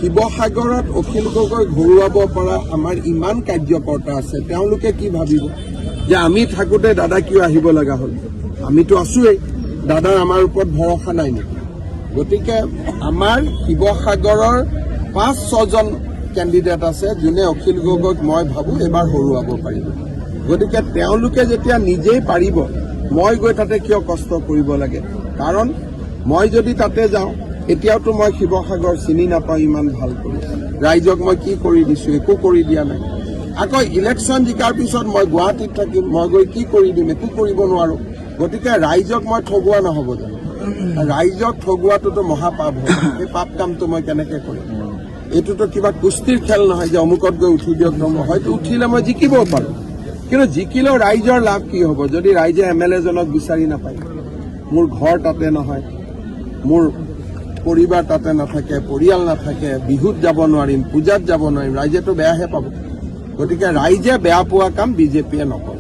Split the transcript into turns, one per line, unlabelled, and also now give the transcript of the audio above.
শিৱসাগৰত অখিল গগৈ ঘূৰুৱাব পৰা আমাৰ ইমান কাৰ্যকৰ্তা আছে, তেওঁলোকে কি ভাবিব যে আমি থাকোঁতে দাদা কিয় আহিব লগা হ'ল? আমিতো আছোৱেই, দাদাৰ আমাৰ ওপৰত ভৰসা নাই নেকি? গতিকে আমাৰ শিৱসাগৰৰ ৫-৬জন কেণ্ডিডেট আছে, যোনে অখিল গগৈক মই ভাবোঁ এবাৰ হৰুৱাব পাৰিব। গতিকে তেওঁলোকে যেতিয়া নিজেই পাৰিব, মই গৈ তাতে কিয় কষ্ট কৰিব লাগে? কাৰণ মই যদি তাতে যাওঁ, এতিয়াওতো মই শিৱসাগৰ চিনি নাপাওঁ ইমান ভাল কৰি। ৰাইজক মই কি কৰি দিছোঁ? একো কৰি দিয়া নাই। আকৌ ইলেকশ্যন জিকাৰ পিছত মই গুৱাহাটীত থাকিম, মই গৈ কি কৰি দিম? একো কৰিব নোৱাৰোঁ। গতিকে ৰাইজক মই ঠগোৱা নহ'ব জানো? ৰাইজক ঠগোৱাটোতো মহাপাপ হয়। সেই পাপ কামটো মই কেনেকৈ কৰিম? এইটোতো কিবা কুস্তিৰ খেল নহয় যে অমুকত গৈ উঠি দিয়ক। হয়তো উঠিলে মই জিকিবও পাৰোঁ, কিন্তু জিকিলেও ৰাইজৰ লাভ কি হ'ব যদি ৰাইজে MLA-জনক বিচাৰি নাপায়? মোৰ ঘৰ তাতে নহয়, মোৰ পৰিবাৰ তাতে নাথাকে, পৰিয়াল নাথাকে, বিহুত যাব নোৱাৰিম, পূজাত যাব নোৱাৰিম, ৰাইজেতো বেয়াহে পাব। গতিকে ৰাইজে বেয়া পোৱা কাম বিজেপিয়ে নকৰে।